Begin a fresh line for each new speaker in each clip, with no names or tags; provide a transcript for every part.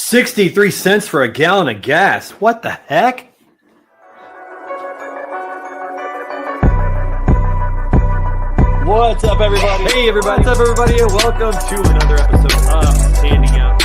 63 cents for a gallon of gas. What the heck? What's up, everybody? Hey, everybody. What's up, everybody? And welcome to another episode of Standing Out.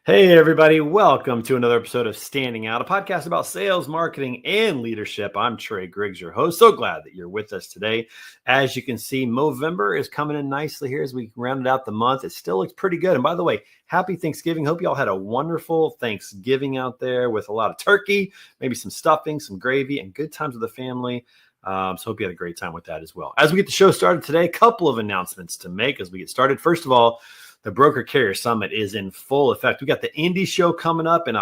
Hey, everybody. Welcome to another episode of Standing Out, a podcast about sales, marketing, and leadership. I'm Trey Griggs, your host. So glad that you're with us today. As you can see, Movember is coming in nicely here as we rounded out the month. It still looks pretty good. And by the way, happy Thanksgiving. Hope you all had a wonderful Thanksgiving out there with a lot of turkey, maybe some stuffing, some gravy, and good times with the family. So hope you had a great time with that as well. As we get the show started today, a couple of announcements to make as we get started. First of all, the Broker Carrier Summit is in full effect. We got the Indy show coming up in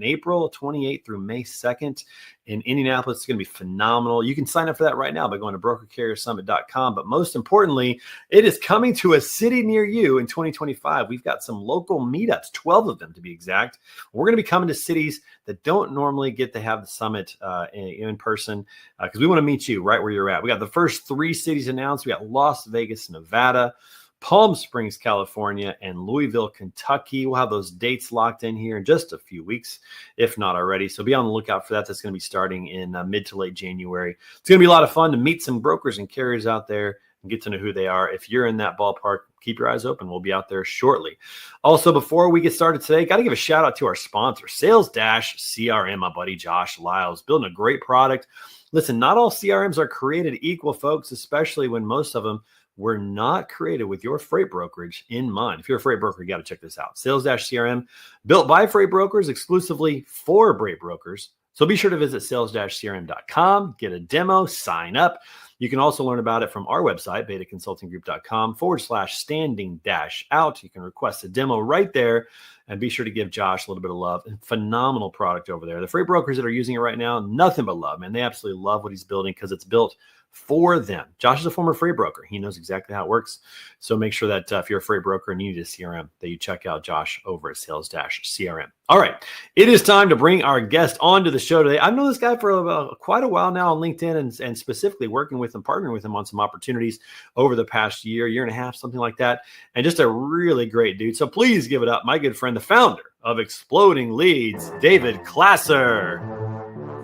April 28th through May 2nd in Indianapolis. It's going to be phenomenal. You can sign up for that right now by going to brokercarriersummit.com. But most importantly, it is coming to a city near you in 2025. We've got some local meetups, 12 of them to be exact. We're going to be coming to cities that don't normally get to have the summit in person because we want to meet you right where you're at. We got the first 3 cities announced. We got Las Vegas, Nevada, Palm Springs, California, and Louisville, Kentucky. We'll have those dates locked in here in just a few weeks, if not already. So be on the lookout for that. That's going to be starting in mid to late January. It's going to be a lot of fun to meet some brokers and carriers out there and get to know who they are. If you're in that ballpark, keep your eyes open. We'll be out there shortly. Also, before we get started today, got to give a shout out to our sponsor, Sales-CRM, my buddy Josh Lyles, building a great product. Listen, not all CRMs are created equal, folks, especially when most of them were not created with your freight brokerage in mind. If you're a freight broker, you got to check this out. Sales-CRM, built by freight brokers, exclusively for freight brokers. So be sure to visit sales-crm.com, get a demo, sign up. You can also learn about it from our website, betaconsultinggroup.com/standing-out. You can request a demo right there and be sure to give Josh a little bit of love. Phenomenal product over there. The freight brokers that are using it right now, nothing but love, man. They absolutely love what he's building because it's built for them. Josh is a former freight broker. He knows exactly how it works. So make sure that if you're a freight broker and you need a CRM, that you check out Josh over at Sales-CRM. All right. It is time to bring our guest onto the show today. I've known this guy for quite a while now on LinkedIn and specifically working with him, partnering with him on some opportunities over the past year and a half, something like that. And just a really great dude. So please give it up, my good friend, the founder of Exploding Leads, David Klasser.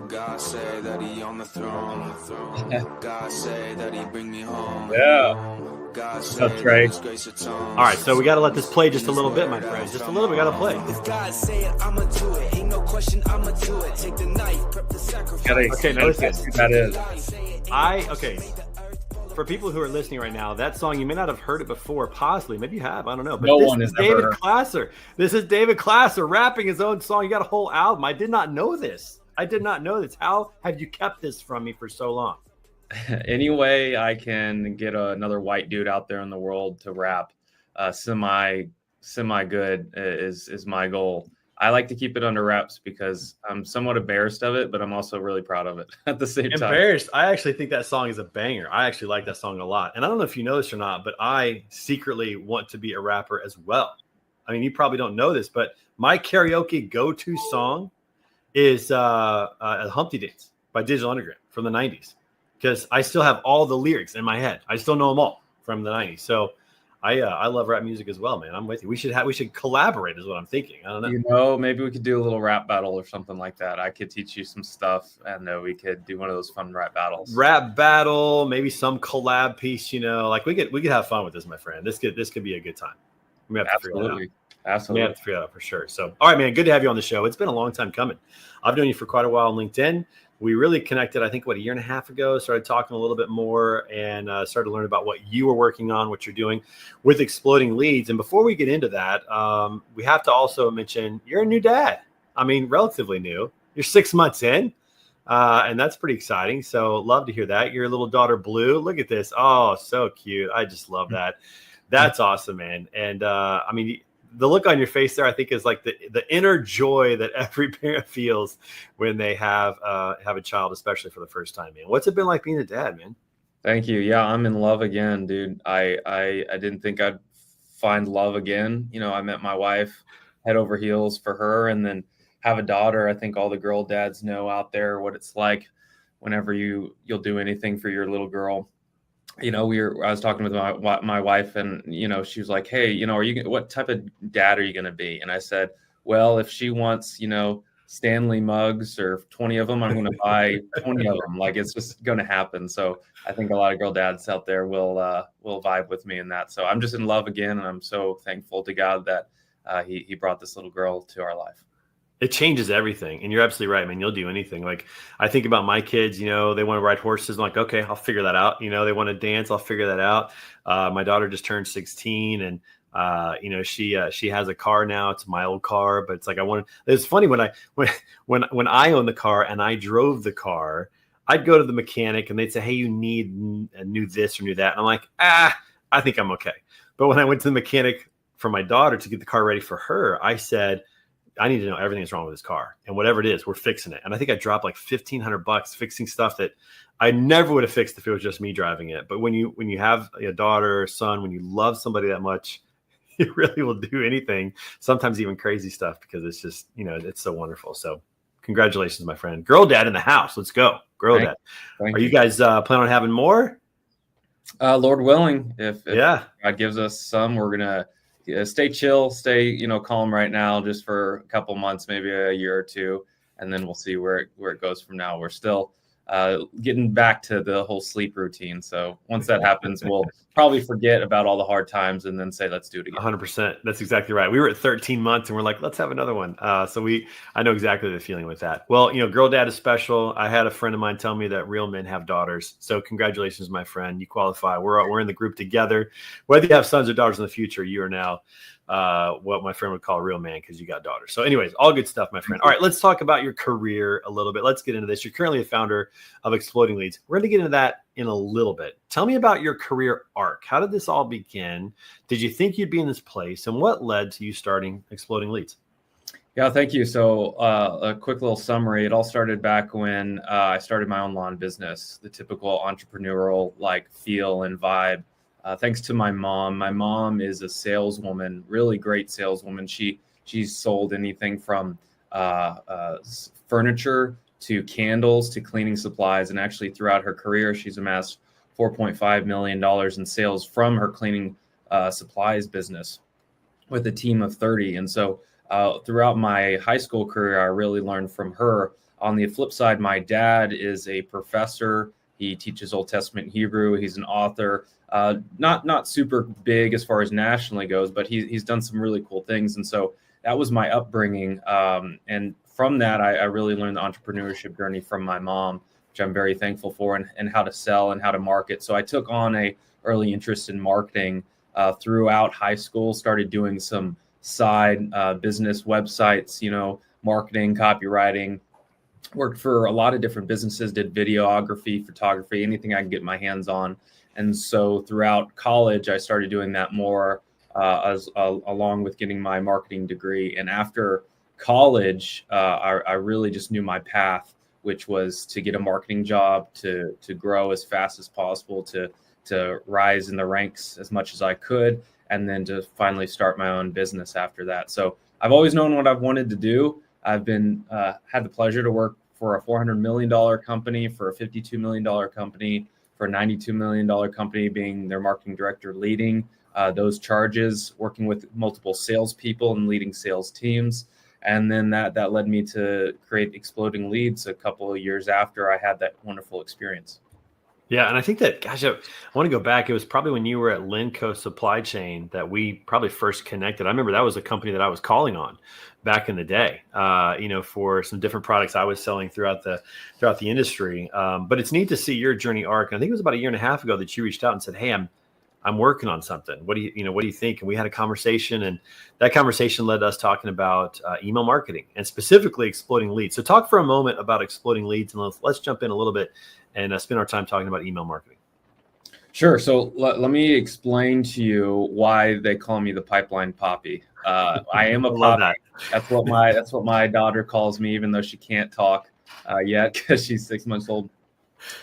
God say that he on the throne. God say that he bring me home.
Yeah.
What's
up, Trey?
All right, so we got to let this play just a little bit, my friend. Just a little bit, got to play.
If God say it, I'ma do it. Ain't no question, I'ma do it. Take the knife, prep the sacrifice.
Okay, notice this.
That is.
For people who are listening right now, that song, you may not have heard it before, possibly. Maybe you have, I don't know. But
No
this
one
is
has
David
ever.
Klasser. This is David Klasser rapping his own song. You got a whole album. I did not know this. How have you kept this from me for so long?
Any way I can get another white dude out there in the world to rap semi good is my goal. I like to keep it under wraps because I'm somewhat embarrassed of it, but I'm also really proud of it at the same time.
Embarrassed. I actually think that song is a banger. I actually like that song a lot. And I don't know if you know this or not, but I secretly want to be a rapper as well. I mean, you probably don't know this, but my karaoke go-to song is Humpty Dance by Digital Underground from the 90s. Because I still have all the lyrics in my head. I still know them all from the 90s. So I love rap music as well, man. I'm with you. We should collaborate is what I'm thinking. I don't know.
You know, maybe we could do a little rap battle or something like that. I could teach you some stuff and we could do one of those fun rap battles.
Rap battle, maybe some collab piece, like we could have fun with this, my friend. This could be a good time. We have to figure it out.
Absolutely.
We have to figure it out for sure. So, all right, man, good to have you on the show. It's been a long time coming. I've known you for quite a while on LinkedIn. We really connected, I think, a year and a half ago, started talking a little bit more and started to learn about what you were working on, what you're doing with Exploding Leads. And before we get into that, we have to also mention you're a new dad. I mean, relatively new. You're 6 months in, and that's pretty exciting. So love to hear that. Your little daughter, Blue, look at this. Oh, so cute. I just love that. That's awesome, man. And I mean, the look on your face there, I think, is like the inner joy that every parent feels when they have a child, especially for the first time, man. What's it been like being a dad, man?
Thank you. Yeah, I'm in love again, dude. I didn't think I'd find love again. I met my wife head over heels for her, and then have a daughter. I think all the girl dads know out there what it's like whenever you'll do anything for your little girl. I was talking with my wife, and she was like, hey, what type of dad are you going to be? And I said, well, if she wants Stanley mugs or 20 of them, I'm going to buy 20 of them. Like, it's just going to happen. So I think a lot of girl dads out there will vibe with me in that. So I'm just in love again, and I'm so thankful to God that he brought this little girl to our life.
It changes everything. And you're absolutely right, man. You'll do anything. Like, I think about my kids, they want to ride horses. I'm like, okay, I'll figure that out. They want to dance. I'll figure that out. My daughter just turned 16, and she has a car now. It's my old car, but it's like, it's funny when I owned the car and I drove the car, I'd go to the mechanic and they'd say, hey, you need a new this or new that. And I'm like, I think I'm okay. But when I went to the mechanic for my daughter to get the car ready for her, I said, I need to know everything that's wrong with this car, and whatever it is, we're fixing it. And I think I dropped like $1,500 fixing stuff that I never would have fixed if it was just me driving it. But when you have a daughter or son, when you love somebody that much, you really will do anything, sometimes even crazy stuff, because it's just, it's so wonderful. So congratulations, my friend. Girl dad in the house. Let's go. Girl dad. Are you guys plan on having more?
Lord willing, if
God
gives us some, we're going to stay chill, stay, calm right now, just for a couple months, maybe a year or two. And then we'll see where it goes from now. We're still getting back to the whole sleep routine. So once that happens, we'll probably forget about all the hard times and then say, let's do it again.
100%. That's exactly right. We were at 13 months and we're like, let's have another one. So I know exactly the feeling with that. Well, girl dad is special. I had a friend of mine tell me that real men have daughters. So congratulations, my friend. You qualify. We're in the group together. Whether you have sons or daughters in the future, you are now what my friend would call a real man, because you got daughters. So anyways, all good stuff, my friend. All right, let's talk about your career a little bit. Let's get into this. You're currently a founder of Exploding Leads. We're going to get into that in a little bit. Tell me about your career arc. How did this all begin? Did you think you'd be in this place? And what led to you starting Exploding Leads?
Yeah, thank you. So a quick little summary. It all started back when I started my own lawn business, the typical entrepreneurial feel and vibe. Thanks to my mom. My mom is a saleswoman, really great saleswoman. She's sold anything from furniture to candles to cleaning supplies. And actually throughout her career, she's amassed $4.5 million in sales from her cleaning supplies business with a team of 30. And so throughout my high school career, I really learned from her. On the flip side, my dad is a professor. He teaches Old Testament Hebrew. He's an author. Not super big as far as nationally goes, but he's done some really cool things. And so that was my upbringing. And from that, I really learned the entrepreneurship journey from my mom, which I'm very thankful for, and how to sell and how to market. So I took on a early interest in marketing throughout high school, started doing some side business websites, marketing, copywriting, worked for a lot of different businesses, did videography, photography, anything I could get my hands on. And so throughout college, I started doing that more along with getting my marketing degree. And after college, I really just knew my path, which was to get a marketing job, to grow as fast as possible, to rise in the ranks as much as I could, and then to finally start my own business after that. So I've always known what I've wanted to do. I've been had the pleasure to work for a $400 million company, for a $52 million company, for a $92 million company, being their marketing director, leading those charges, working with multiple salespeople and leading sales teams. And then that led me to create Exploding Leads a couple of years after I had that wonderful experience.
Yeah. And I think that, gosh, I want to go back. It was probably when you were at Linco Supply Chain that we probably first connected. I remember that was a company that I was calling on back in the day, for some different products I was selling throughout the industry. But it's neat to see your journey arc. And I think it was about a year and a half ago that you reached out and said, hey, I'm working on something. What do you think? And we had a conversation, and that conversation led to us talking about email marketing and specifically Exploding Leads. So talk for a moment about Exploding Leads, and let's jump in a little bit and spend our time talking about email marketing.
Sure. So let me explain to you why they call me the pipeline poppy. I am a poppy. That's what my daughter calls me, even though she can't talk yet because she's 6 months old.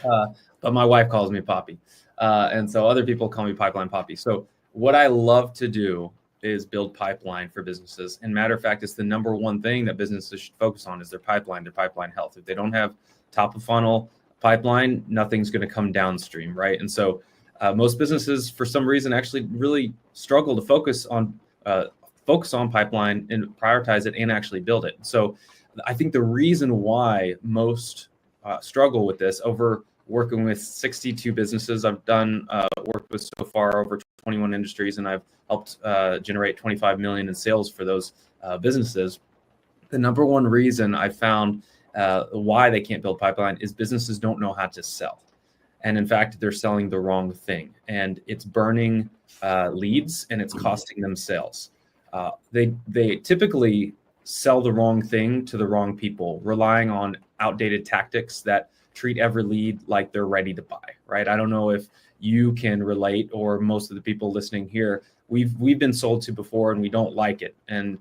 But my wife calls me Poppy. And so other people call me Pipeline Poppy. So what I love to do is build pipeline for businesses. And matter of fact, it's the number one thing that businesses should focus on is their pipeline health. If they don't have top of funnel pipeline, nothing's going to come downstream, right? And so most businesses, for some reason, actually really struggle to focus on pipeline and prioritize it and actually build it. So I think the reason why most struggle with this, over working with 62 businesses I've done worked with so far, over 21 industries, and I've helped generate 25 million in sales for those businesses. The number one reason I found why they can't build pipeline is businesses don't know how to sell. And in fact, they're selling the wrong thing, and it's burning leads and it's costing them sales. They typically sell the wrong thing to the wrong people, relying on outdated tactics that treat every lead like they're ready to buy, right? I don't know if you can relate, or most of the people listening here, we've been sold to before and we don't like it. And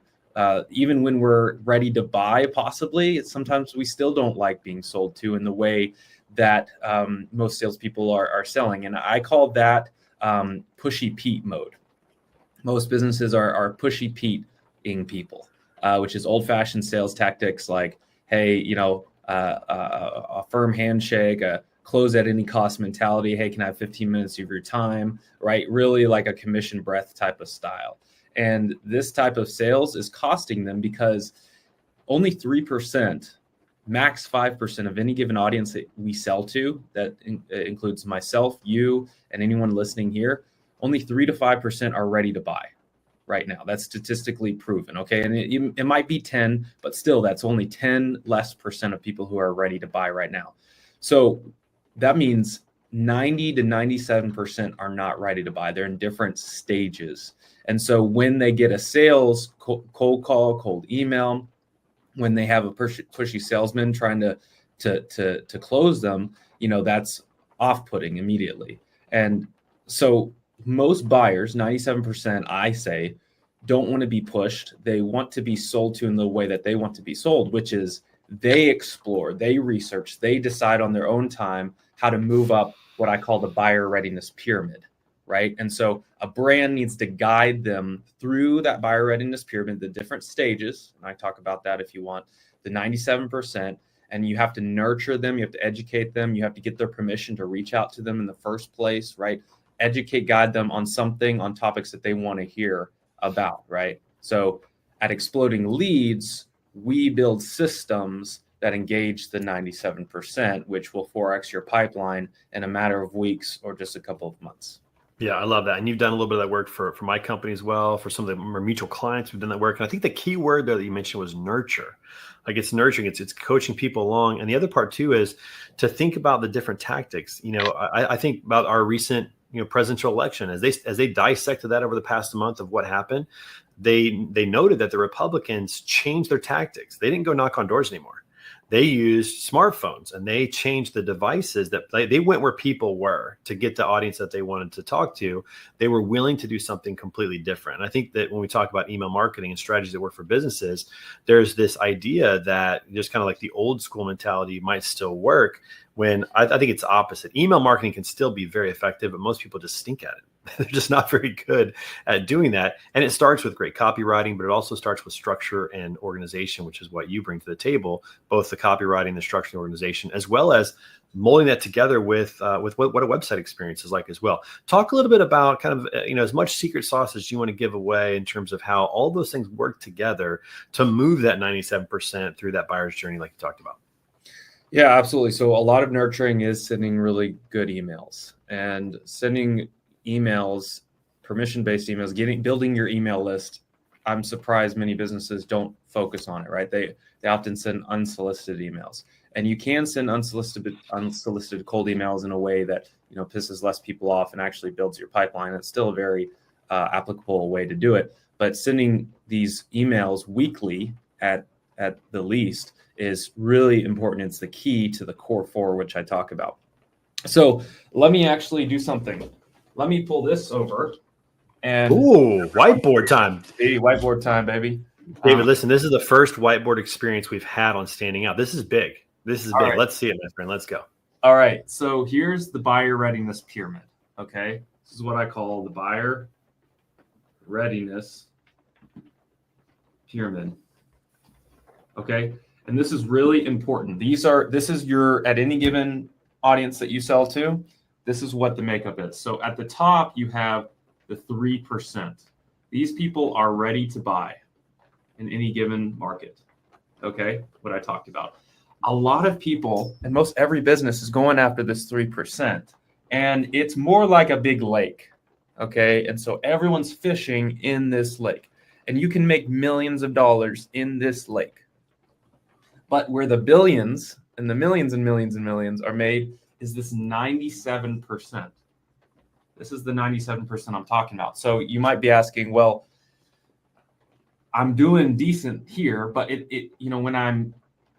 even when we're ready to buy, possibly, sometimes we still don't like being sold to in the way that most salespeople are selling. And I call that pushy Pete mode. Most businesses are pushy Pete-ing people, which is old-fashioned sales tactics like, hey, a firm handshake, a close at any cost mentality. Hey, can I have 15 minutes of your time, right? Really like a commission breath type of style. And this type of sales is costing them because only 3%, max 5% of any given audience that we sell to, that includes myself, you, and anyone listening here, only 3 to 5% are ready to buy right now. That's statistically proven, okay? And it might be 10, but still that's only 10 less percent of people who are ready to buy right now. So that means 90 to 97% are not ready to buy. They're in different stages. And so when they get a sales cold call, cold email, when they have a pushy salesman trying to close them, that's off-putting immediately. And so most buyers, 97%, I say, don't want to be pushed. They want to be sold to in the way that they want to be sold, which is they explore, they research, they decide on their own time how to move up what I call the buyer readiness pyramid, right? And so a brand needs to guide them through that buyer readiness pyramid, the different stages. And I talk about that if you want, the 97%. And you have to nurture them. You have to educate them. You have to get their permission to reach out to them in the first place, right? Educate, guide them on topics that they want to hear about, right? So at Exploding Leads, we build systems that engage the 97%, which will 4x your pipeline in a matter of weeks or just a couple of months.
Yeah, I love that. And you've done a little bit of that work for my company as well, for some of our mutual clients who've done that work. And I think the key word there that you mentioned was nurture. Like, it's nurturing, it's coaching people along. And the other part too is to think about the different tactics. I think about our recent presidential election, as they dissected that over the past month of what happened. They noted that the Republicans changed their tactics. They didn't go knock on doors anymore. They used smartphones, and they changed the devices that they went where people were to get the audience that they wanted to talk to. They were willing to do something completely different. And I think that when we talk about email marketing and strategies that work for businesses, there's this idea that just kind of like the old school mentality might still work, when I think it's opposite. Email marketing can still be very effective, but most people just stink at it. They're just not very good at doing that. And it starts with great copywriting, but it also starts with structure and organization, which is what you bring to the table, both the copywriting, the structure, and organization, as well as molding that together with what a website experience is like as well. Talk a little bit about kind of, as much secret sauce as you want to give away in terms of how all those things work together to move that 97% through that buyer's journey like you talked about.
Yeah, absolutely. So a lot of nurturing is sending really good emails, and sending emails, permission-based emails, building your email list. I'm surprised many businesses don't focus on it, right? They often send unsolicited emails, and you can send unsolicited cold emails in a way that pisses less people off and actually builds your pipeline. It's still a very applicable way to do it, but sending these emails weekly at the least is really important. It's the key to the core four, which I talk about. So let me actually do something. Let me pull this over. And
whiteboard time.
Hey, whiteboard time, baby.
David, listen, this is the first whiteboard experience we've had on Standing Out. This is big.
Right.
Let's see it, my friend. Let's go.
All right. So here's the buyer readiness pyramid. Okay. This is what I call the buyer readiness pyramid. Okay. And this is really important. This is your, at any given audience that you sell to, this is what the makeup is. So at the top, you have the 3%. These people are ready to buy in any given market. Okay. What I talked about. A lot of people, and most every business is going after this 3%. And it's more like a big lake. Okay. And so everyone's fishing in this lake. And you can make millions of dollars in this lake. But where the billions and the millions and millions and millions are made is this 97%. This is the 97% I'm talking about. So you might be asking, well, I'm doing decent here, but when I'm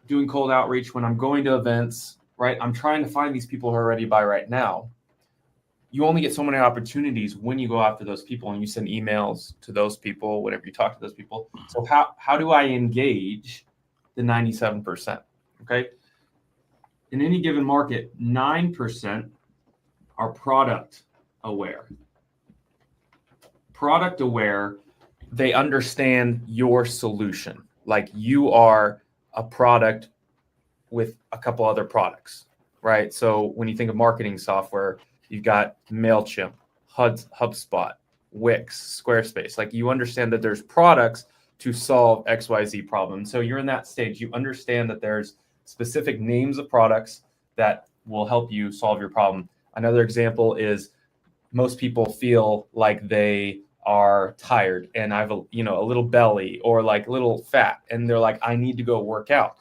doing cold outreach, when I'm going to events, right, I'm trying to find these people who are ready to buy right now. You only get so many opportunities when you go after those people and you send emails to those people, whenever you talk to those people. So how do I engage the 97%? Okay. In any given market, 9% are product aware. Product aware, they understand your solution. Like you are a product with a couple other products, right? So when you think of marketing software, you've got MailChimp, HubSpot, Wix, Squarespace. Like you understand that there's products to solve XYZ problem. So you're in that stage. You understand that there's specific names of products that will help you solve your problem. Another example is most people feel like they are tired and I have a little belly or like a little fat and they're like, I need to go work out.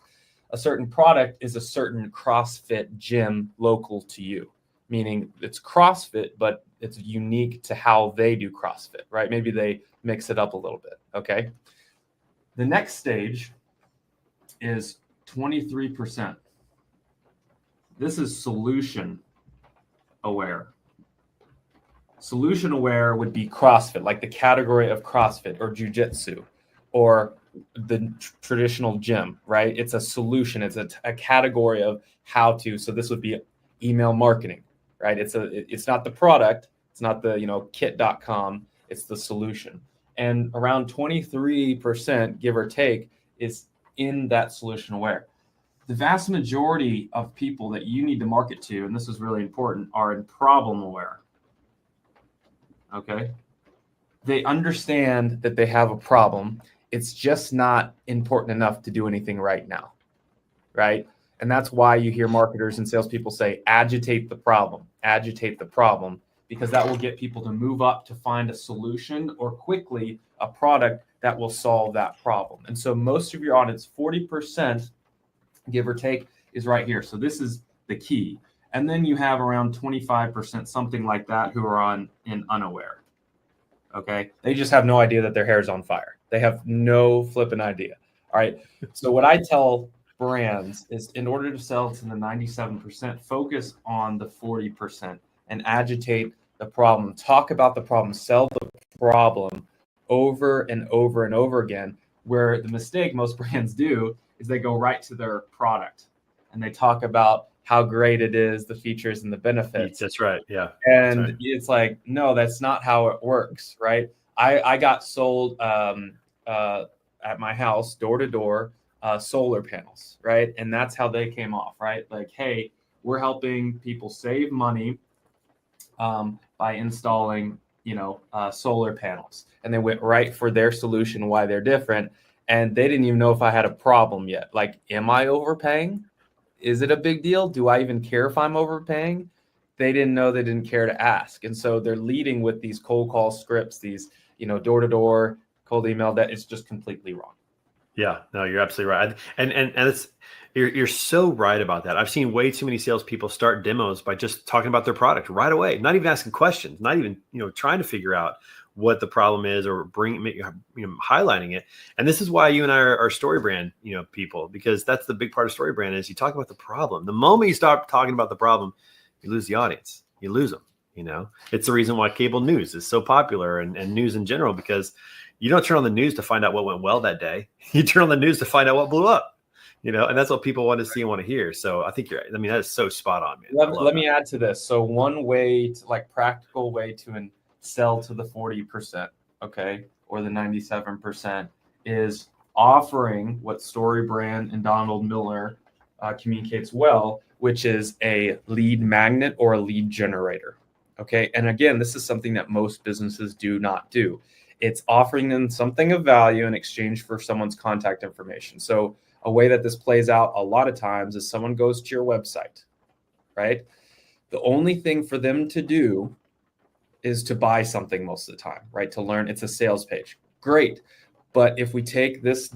A certain product is a certain CrossFit gym local to you, meaning it's CrossFit, but it's unique to how they do CrossFit, right? Maybe they mix it up a little bit. Okay. The next stage is 23%. This is solution aware. Solution aware would be CrossFit, like the category of CrossFit or jiu-jitsu or the traditional gym, right? It's a solution. It's a category of how to. So this would be email marketing, right? It's not the product. It's not the, kit.com. It's the solution. And around 23%, give or take, is in that solution aware. The vast majority of people that you need to market to, and this is really important, are in problem aware. Okay. They understand that they have a problem. It's just not important enough to do anything right now. Right. And that's why you hear marketers and salespeople say, agitate the problem, because that will get people to move up to find a solution or quickly a product that will solve that problem. And so most of your audience, 40%, give or take, is right here. So this is the key. And then you have around 25%, something like that, who are in unaware. Okay. They just have no idea that their hair is on fire. They have no flipping idea. All right. So what I tell brands is, in order to sell to the 97%, focus on the 40% and agitate the problem. Talk about the problem, sell the problem over and over and over again. Where the mistake most brands do is they go right to their product and they talk about how great it is, the features and the benefits.
That's right. Yeah.
And
right.
It's like, no, that's not how it works. Right. I got sold at my house, door to door, solar panels. Right. And that's how they came off. Right. Like, hey, we're helping people save money by installing, solar panels. And they went right for their solution, why they're different. And they didn't even know if I had a problem yet. Like, am I overpaying? Is it a big deal? Do I even care if I'm overpaying? They didn't know. They didn't care to ask. And so they're leading with these cold call scripts, these, door-to-door, cold email, that is just completely wrong.
Yeah, no, you're absolutely right. And it's, you're so right about that. I've seen way too many salespeople start demos by just talking about their product right away, not even asking questions, not even, trying to figure out what the problem is or highlighting it. And this is why you and I are story brand, people, because that's the big part of story brand is you talk about the problem. The moment you stop talking about the problem, you lose the audience, you lose them. It's the reason why cable news is so popular and news in general, because you don't turn on the news to find out what went well that day. You turn on the news to find out what blew up, and that's what people want to see and want to hear. So I think that is so spot on, man.
Let me add to this. So one way, practical way to sell to the 40% okay, or the 97% is offering what StoryBrand and Donald Miller communicates well, which is a lead magnet or a lead generator. Okay. And again, this is something that most businesses do not do. It's offering them something of value in exchange for someone's contact information. So a way that this plays out a lot of times is someone goes to your website, right? The only thing for them to do is to buy something most of the time, right? To learn, it's a sales page. Great. But if we take this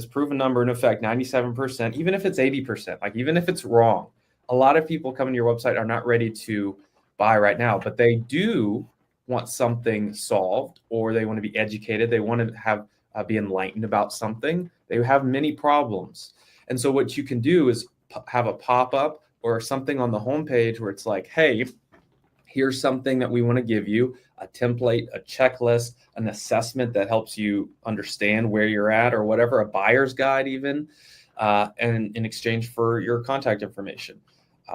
proven number in effect, 97%, even if it's 80%, like even if it's wrong, a lot of people coming to your website are not ready to buy right now, but they do want something solved, or they want to be educated. They want to have be enlightened about something. They have many problems. And so what you can do is have a pop-up or something on the homepage where it's like, hey, here's something that we want to give you, a template, a checklist, an assessment that helps you understand where you're at or whatever, a buyer's guide even, and in exchange for your contact information.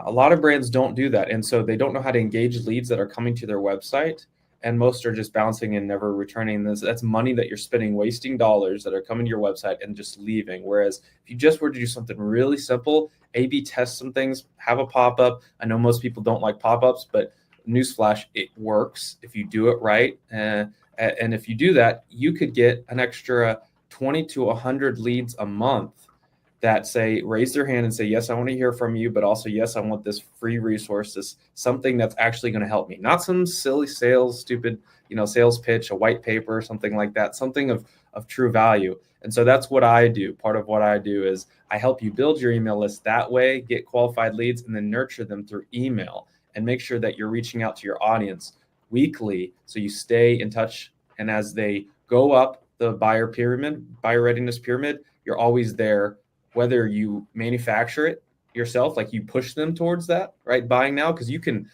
A lot of brands don't do that. And so they don't know how to engage leads that are coming to their website. And most are just bouncing and never returning this. That's money that you're spending, wasting dollars that are coming to your website and just leaving. Whereas if you just were to do something really simple, A/B test some things, have a pop-up. I know most people don't like pop-ups, but newsflash, it works if you do it right. And if you do that, you could get an extra 20 to 100 leads a month that say, raise their hand and say, yes, I want to hear from you, but also, yes, I want this free resource, this something that's actually going to help me. Not some silly stupid, sales pitch, a white paper, something like that, something of true value. And so that's what I do. Part of what I do is I help you build your email list that way, get qualified leads, and then nurture them through email and make sure that you're reaching out to your audience weekly so you stay in touch. And as they go up the buyer readiness pyramid, you're always there, whether you manufacture it yourself, like you push them towards that, right? Buying now, because you can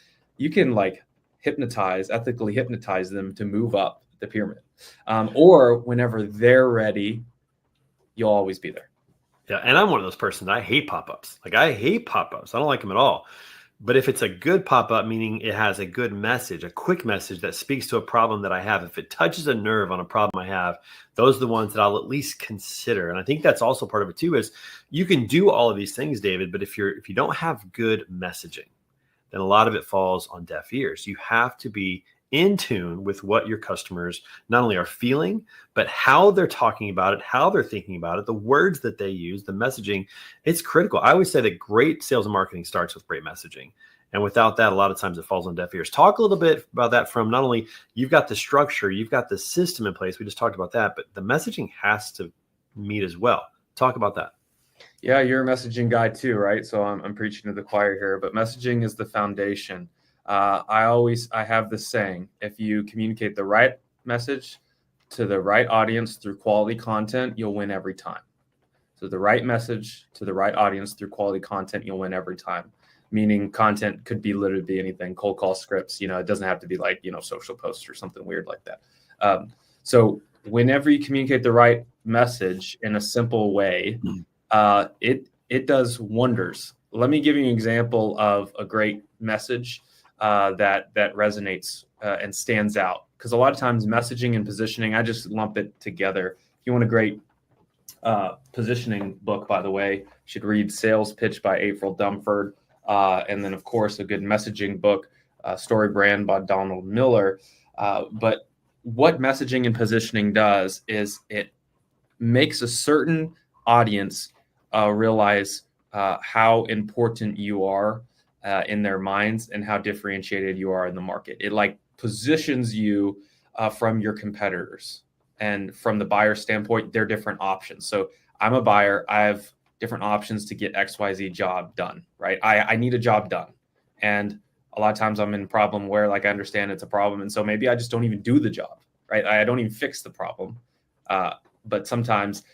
like ethically hypnotize them to move up the pyramid. Or whenever they're ready, you'll always be there.
Yeah. And I'm one of those persons. I hate pop-ups. I hate pop-ups. I don't like them at all. But if it's a good pop-up, meaning it has a good message, a quick message that speaks to a problem that I have, if it touches a nerve on a problem I have, those are the ones that I'll at least consider. And I think that's also part of it too, is you can do all of these things, David, but if you don't have good messaging, then a lot of it falls on deaf ears. You have to be in tune with what your customers not only are feeling, but how they're talking about it, how they're thinking about it, the words that they use, the messaging. It's critical. I always say that great sales and marketing starts with great messaging. And without that, a lot of times it falls on deaf ears. Talk a little bit about that from not only you've got the structure, you've got the system in place. We just talked about that, but the messaging has to meet as well. Talk about that.
Yeah, you're a messaging guy too, right? So I'm preaching to the choir here, but messaging is the foundation. I have this saying: if you communicate the right message to the right audience through quality content, you'll win every time. So the right message to the right audience through quality content, you'll win every time. Meaning content could be literally be anything, cold call scripts, it doesn't have to be like, social posts or something weird like that. So whenever you communicate the right message in a simple way, it does wonders. Let me give you an example of a great message that resonates and stands out. Because a lot of times messaging and positioning, I just lump it together. If you want a great positioning book, by the way, you should read Sales Pitch by April Dumford. And then, of course, a good messaging book, StoryBrand by Donald Miller. But what messaging and positioning does is it makes a certain audience realize how important you are in their minds and how differentiated you are in the market. It positions you from your competitors. And from the buyer standpoint, they're different options. So I'm a buyer. I have different options to get XYZ job done, right? I need a job done. And a lot of times I'm in a problem where I understand it's a problem. And so maybe I just don't even do the job, right? I don't even fix the problem. But sometimes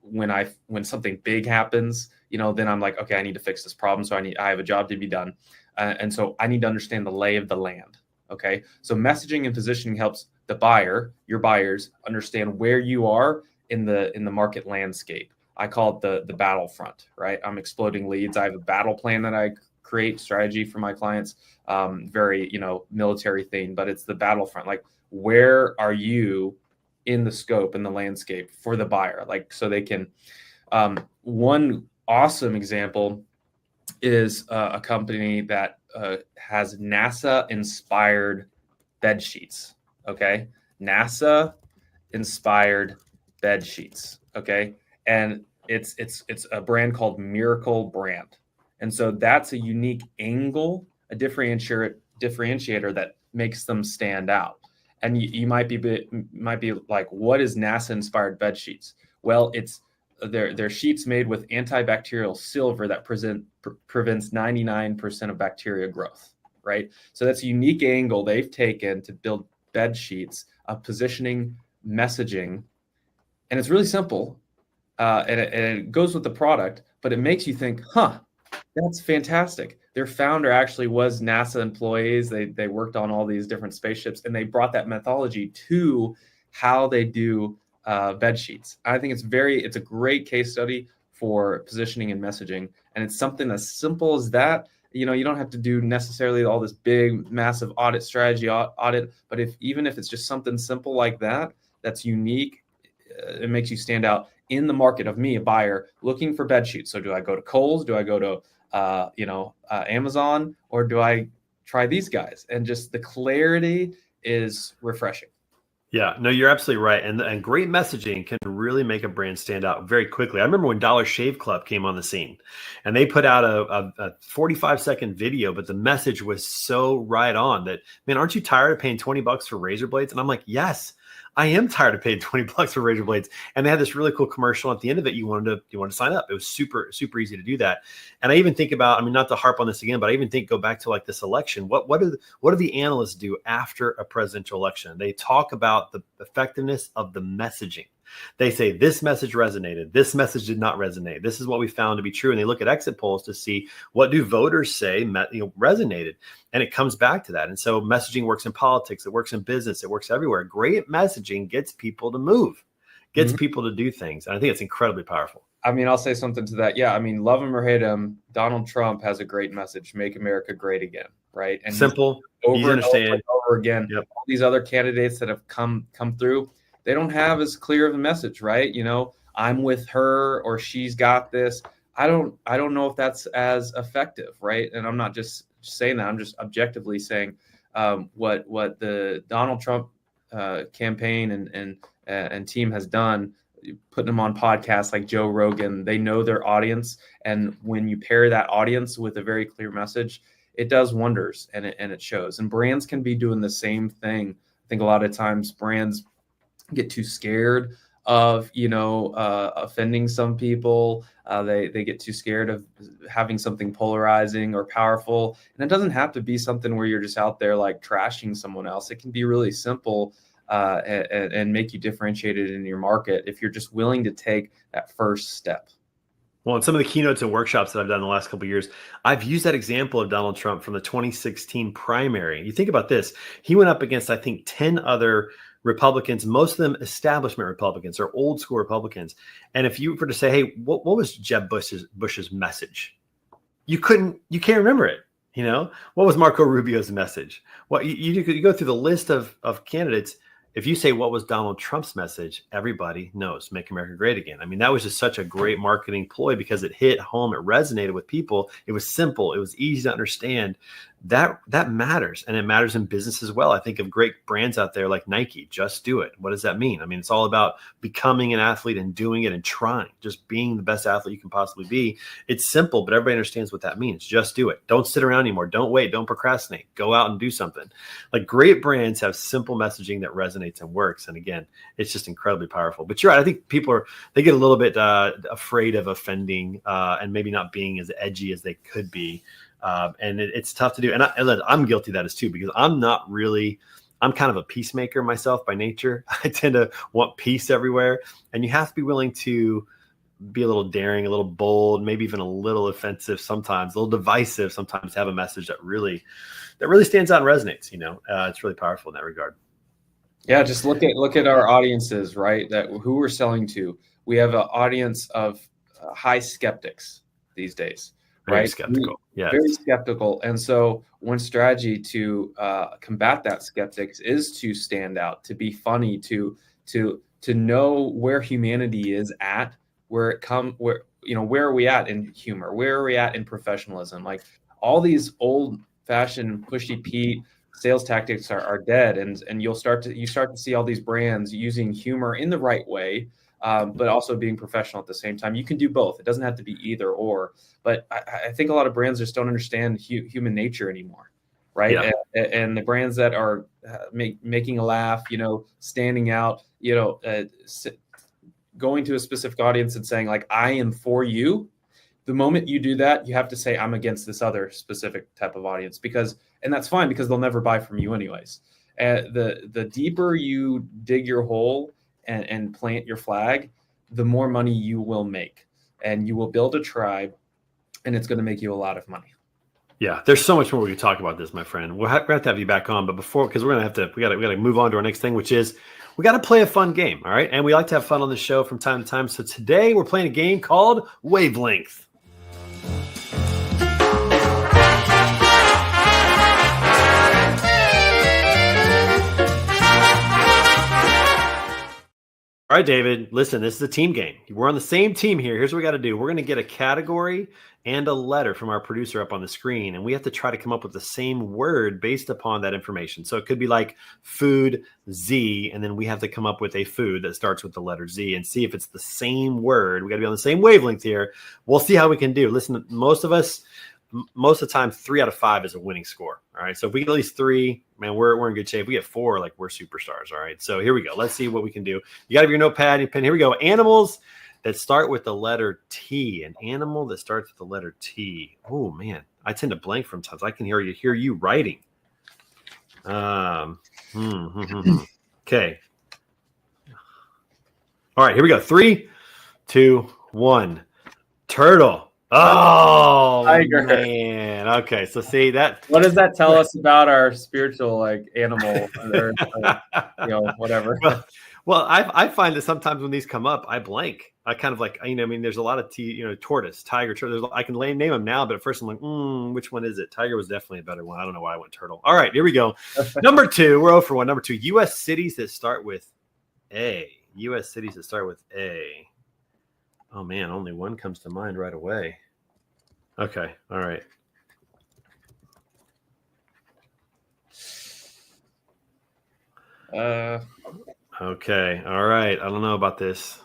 when something big happens, then I'm like, okay, I need to fix this problem. So I have a job to be done. And so I need to understand the lay of the land. Okay. So messaging and positioning helps the buyer, your buyers, understand where you are in the market landscape. I call it the battlefront, right? I'm exploding leads. I have a battle plan that I create, strategy for my clients, very, military thing, but it's the battlefront. Where are you in the scope and the landscape for the buyer. Like, so they can, one awesome example is a company that has NASA inspired bed sheets. Okay. NASA inspired bed sheets. Okay. And it's a brand called Miracle Brand. And so that's a unique angle, a differentiator that makes them stand out. And you might be like, what is NASA inspired bed sheets? Well, it's they're sheets made with antibacterial silver that prevents 99% of bacteria growth, right? So that's a unique angle they've taken to build bed sheets of positioning, messaging, and it's really simple, and it goes with the product, but it makes you think, huh, that's fantastic. Their founder actually was NASA employees. They worked on all these different spaceships, and they brought that methodology to how they do bed sheets. I think it's a great case study for positioning and messaging, and it's something as simple as that. You don't have to do necessarily all this big, massive audit strategy audit, but even if it's just something simple like that, that's unique, it makes you stand out in the market of me, a buyer looking for bed sheets. So do I go to Kohl's? Do I go to Amazon, or do I try these guys? And just the clarity is refreshing.
Yeah, no, you're absolutely right. And great messaging can really make a brand stand out very quickly. I remember when Dollar Shave Club came on the scene and they put out a 45-second video, but the message was so right on that, man, aren't you tired of paying $20 for razor blades? And I'm like, yes, I am tired of paying $20 for razor blades. And they had this really cool commercial at the end of it. You wanted to sign up. It was super, super easy to do that. And I even think about, not to harp on this again, but I even think go back to like this election. What do the analysts do after a presidential election? They talk about the effectiveness of the messaging. They say this message resonated. This message did not resonate. This is what we found to be true. And they look at exit polls to see what do voters say resonated. And it comes back to that. And so messaging works in politics. It works in business. It works everywhere. Great messaging gets people to move, gets people to do things. And I think it's incredibly powerful.
I'll say something to that. Yeah. Love him or hate him, Donald Trump has a great message. Make America great again. Right. And
simple, easy to understand.
And over again. Yep. All these other candidates that have come through, they don't have as clear of a message, right? I'm with her, or she's got this. I don't know if that's as effective, right? And I'm not just saying that. I'm just objectively saying what the Donald Trump campaign and team has done, putting them on podcasts like Joe Rogan. They know their audience, and when you pair that audience with a very clear message, it does wonders, and it shows. And brands can be doing the same thing. I think a lot of times brands get too scared of offending some people. They get too scared of having something polarizing or powerful, and it doesn't have to be something where you're just out there like trashing someone else. It can be really simple and make you differentiated in your market if you're just willing to take that first step.
Well, in some of the keynotes and workshops that I've done in the last couple of years, I've used that example of Donald Trump from the 2016 primary. You think about this. He went up against, I think, 10 other Republicans, most of them establishment Republicans or old school Republicans. And if you were to say, hey, what was Jeb Bush's message? You can't remember it. What was Marco Rubio's message? You go through the list of candidates. If you say, what was Donald Trump's message? Everybody knows, make America great again. That was just such a great marketing ploy because it hit home. It resonated with people. It was simple. It was easy to understand. That matters. And it matters in business as well. I think of great brands out there like Nike, just do it. What does that mean? It's all about becoming an athlete and doing it and trying, just being the best athlete you can possibly be. It's simple, but everybody understands what that means. Just do it. Don't sit around anymore. Don't wait. Don't procrastinate. Go out and do something. Like great brands have simple messaging that resonates and works. And again, it's just incredibly powerful. But you're right. I think people they get a little bit afraid of offending and maybe not being as edgy as they could be. And it's tough to do. And I'm guilty of that as too, because I'm kind of a peacemaker myself by nature. I tend to want peace everywhere. And you have to be willing to be a little daring, a little bold, maybe even a little offensive sometimes, a little divisive sometimes, to have a message that really stands out and resonates. It's really powerful in that regard.
Yeah, just look at our audiences, right? Who we're selling to. We have an audience of high skeptics these days, right?
Very skeptical. Yeah,
very skeptical. And so one strategy to combat that skeptics is to stand out, to be funny, to to know where humanity is at, where are we at in humor? Where are we at in professionalism? Like all these old fashioned pushy Pete sales tactics are dead, and you start to see all these brands using humor in the right way, but also being professional at the same time. You can do both. It doesn't have to be either or. But I think a lot of brands just don't understand human nature anymore, right?
Yeah.
And the brands that are making a laugh, standing out, going to a specific audience and saying like, I am for you. The moment you do that, you have to say, I'm against this other specific type of audience, and that's fine because they'll never buy from you anyways. The deeper you dig your hole and plant your flag, the more money you will make, and you will build a tribe, and it's going to make you a lot of money.
Yeah, there's so much more we can talk about this, my friend. We'll have to have you back on, but before, because we got to move on to our next thing, which is we got to play a fun game. All right, and we like to have fun on the show from time to time. So today we're playing a game called Wavelength. All right, David, listen, this is a team game. We're on the same team here. Here's what we got to do. We're going to get a category and a letter from our producer up on the screen, and we have to try to come up with the same word based upon that information. So it could be like food Z, and then we have to come up with a food that starts with the letter Z and see if it's the same word. We got to be on the same wavelength here. We'll see how we can do. Listen, most of the time, 3 out of 5 is a winning score. All right. So if we get at least 3, man, we're in good shape. If we get 4, like we're superstars. All right. So here we go. Let's see what we can do. You got to have your notepad and your pen. Here we go. Animals that start with the letter T. An animal that starts with the letter T. Oh man, I tend to blank sometimes. I can hear you writing. Okay. All right. Here we go. 3, 2, 1. Turtle. Oh,
Tiger.
Man. Okay, so see that.
What does that tell us about our spiritual animal or whatever?
Well, I find that sometimes when these come up, I blank. I kind of like, there's a lot of tortoise, tiger, turtle. I can name them now, but at first I'm like, which one is it? Tiger was definitely a better one. I don't know why I went turtle. All right, here we go. Number 2, we're 0 for 1. Number 2, U.S. cities that start with A. U.S. cities that start with A. Oh, man, only one comes to mind right away. Okay, all right. Okay, all right. I don't know about this.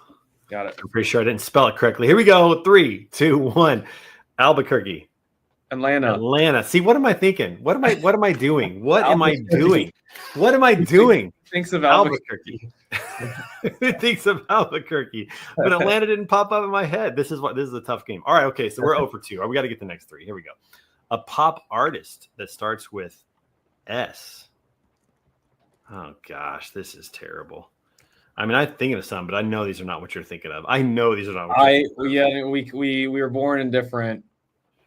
Got it.
I'm pretty sure I didn't spell it correctly. Here we go. 3, 2, 1. Albuquerque.
Atlanta.
See, what am I thinking? What am I doing? What am I doing? What am I doing?
Thinks of Albuquerque.
Who thinks of Albuquerque? But Atlanta didn't pop up in my head. This is a tough game. All right, okay, so we're 0 for 2. We got to get the next 3. Here we go. A pop artist that starts with S. Oh gosh, this is terrible. I'm thinking of some, but I know these are not what you're thinking of.
We were born in different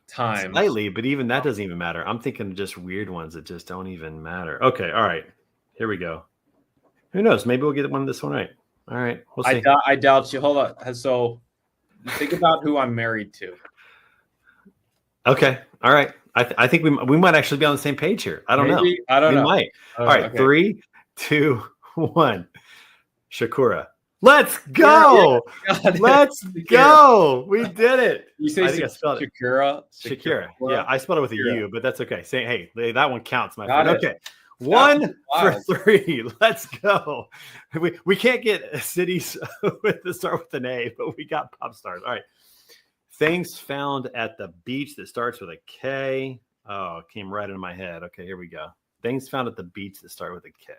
times.
Slightly, but even that doesn't even matter. I'm thinking of just weird ones that just don't even matter. Okay, all right. Here we go. Who knows? Maybe we'll get this one right. All right, we'll see.
I doubt you. Hold on. So think about who I'm married to.
Okay, all right. I think we might actually be on the same page here. I don't know.
I don't know.
We might. All right, okay. 3, 2, 1. Shakura. Let's go. Let's go. We did it.
You say Shakira?
Shakira. Yeah, I spelled it with a U, but that's okay. Say, hey, that one counts, my friend. Okay. 1 for 3. Let's go. We can't get cities that start with an A, but we got pop stars. All right. Things found at the beach that starts with a K. Oh, it came right into my head. Okay, here we go. Things found at the beach that start with a K.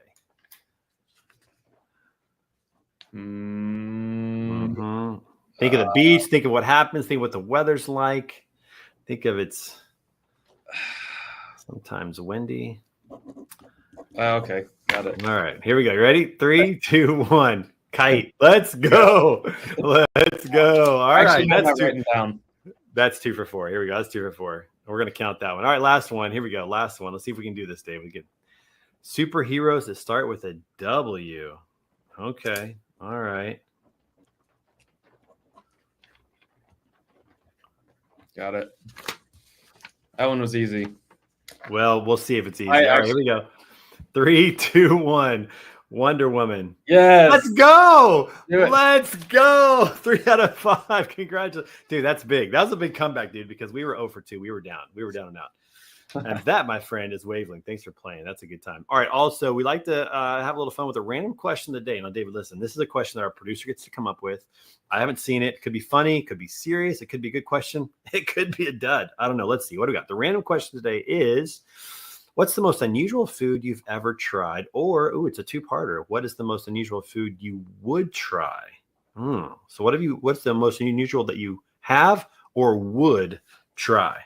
Mm-hmm. Think of the beach. Think of what happens. Think of what the weather's like. Think of it's sometimes windy.
Okay, got it.
All right, here we go. You ready? 3, 2, 1. Kite. Let's go. Let's go. All right. That's 2 for 4. Here we go. That's 2 for 4. We're going to count that one. All right. Last one. Here we go. Last one. Let's see if we can do this, Dave. We get superheroes that start with a W. Okay. All right.
Got it. That one was easy.
Well, we'll see if it's easy. All right. Here we go. 3, 2, 1. Wonder Woman.
Yes.
Let's go.
Do it.
Let's go. 3 out of 5. Congratulations. Dude, that's big. That was a big comeback, dude, because we were 0 for 2. We were down. We were down and out. And that, my friend, is Wavelength. Thanks for playing. That's a good time. All right. Also, we like to have a little fun with a random question of the day. Now, David, listen, this is a question that our producer gets to come up with. I haven't seen it. It could be funny. It could be serious. It could be a good question. It could be a dud. I don't know. Let's see. What do we got? The random question today is, what's the most unusual food you've ever tried? Or, it's a two-parter. What is the most unusual food you would try? So what's the most unusual that you have or would try?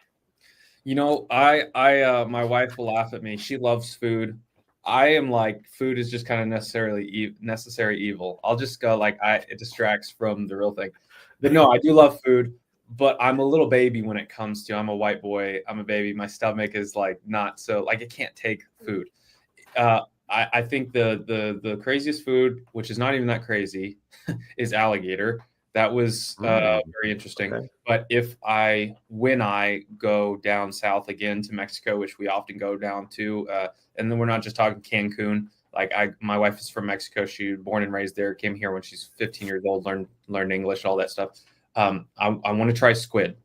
You know, my wife will laugh at me. She loves food. I am like, food is just kind of necessary evil. I'll just go like, it distracts from the real thing. But no, I do love food, but I'm a little baby when it comes to, I'm a white boy. I'm a baby. My stomach is like not so, like it can't take food. I think the craziest food, which is not even that crazy, is alligator. That was very interesting. Okay. But when I go down south again to Mexico, which we often go down to, and then we're not just talking Cancun. Like my wife is from Mexico. She was born and raised there, came here when she's 15 years old, learned English, all that stuff. I want to try squid.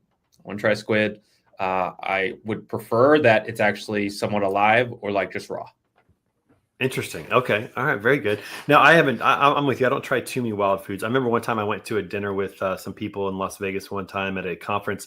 I would prefer that it's actually somewhat alive or like just raw.
Interesting. Okay. All right. Very good. Now, I'm with you. I don't try too many wild foods. I remember one time I went to a dinner with some people in Las Vegas one time at a conference,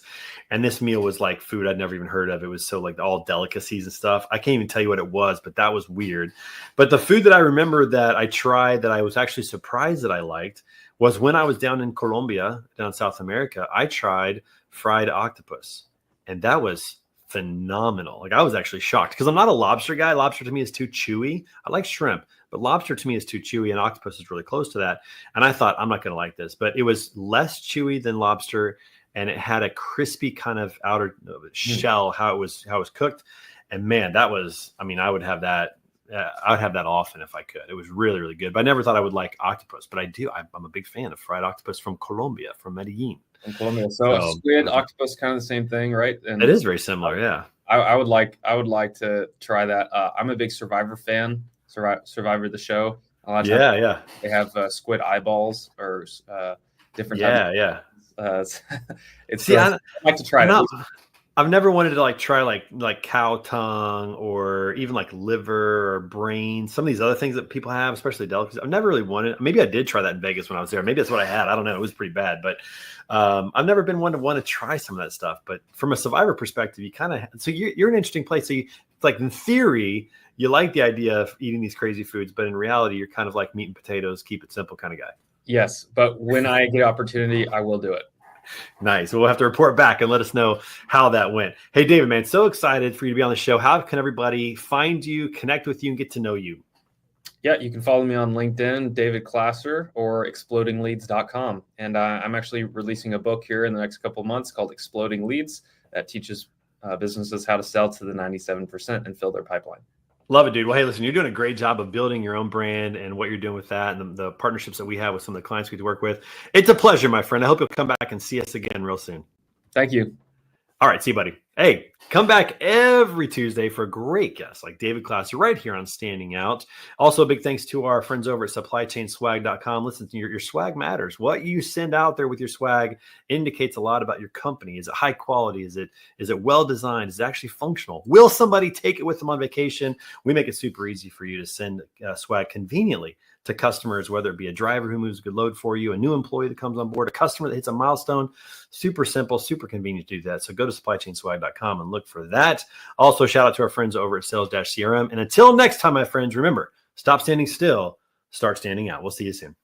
and this meal was like food I'd never even heard of. It was so like all delicacies and stuff. I can't even tell you what it was, but that was weird. But the food that I remember that I tried that I was actually surprised that I liked was when I was down in Colombia, down South America, I tried fried octopus, and that was phenomenal. Like I was actually shocked because I'm not a lobster guy. Lobster to me is too chewy. I like shrimp, but lobster to me is too chewy, and octopus is really close to that. And I thought, I'm not going to like this, but it was less chewy than lobster, and it had a crispy kind of outer shell, how it was cooked. And man, that was, I mean, I would have that. I would have that often if I could. It was really, really good. But I never thought I would like octopus, but I do. I'm a big fan of fried octopus from Colombia, from Medellin.
In Colombia. So squid, octopus, kind of the same thing, right? And
it is very similar, yeah.
I would like to try that. I'm a big Survivor fan. Survivor the show. A lot of times they have squid eyeballs or different.
Yeah.
I'd like to try it.
I've never wanted to like try like cow tongue or even like liver or brain. Some of these other things that people have, especially delicacies. I've never really wanted. Maybe I did try that in Vegas when I was there. Maybe that's what I had. I don't know. It was pretty bad, but I've never been one to want to try some of that stuff. But from a Survivor perspective, you kind of you're in an interesting place. So it's like in theory, you like the idea of eating these crazy foods, but in reality, you're kind of like meat and potatoes, keep it simple kind of guy.
Yes, but when I get opportunity, I will do it.
Nice. We'll have to report back and let us know how that went. Hey, David, man, so excited for you to be on the show. How can everybody find you, connect with you, and get to know you?
Yeah, you can follow me on LinkedIn, David Klasser, or explodingleads.com. And I'm actually releasing a book here in the next couple of months called Exploding Leads that teaches businesses how to sell to the 97% and fill their pipeline.
Love it, dude. Well, hey, listen, you're doing a great job of building your own brand and what you're doing with that and the partnerships that we have with some of the clients we work with. It's a pleasure, my friend. I hope you'll come back and see us again real soon.
Thank you.
All right. See you, buddy. Hey, come back every Tuesday for a great guest like David Klasser right here on Standing Out. Also, a big thanks to our friends over at supplychainswag.com. Listen, your swag matters. What you send out there with your swag indicates a lot about your company. Is it high quality? Is it well designed? Is it actually functional? Will somebody take it with them on vacation? We make it super easy for you to send swag conveniently to customers, whether it be a driver who moves a good load for you, a new employee that comes on board, a customer that hits a milestone. Super simple, super convenient to do that. So go to supplychainswag.com and look for that. Also, shout out to our friends over at Sales-CRM. And until next time, my friends, remember, stop standing still, start standing out. We'll see you soon.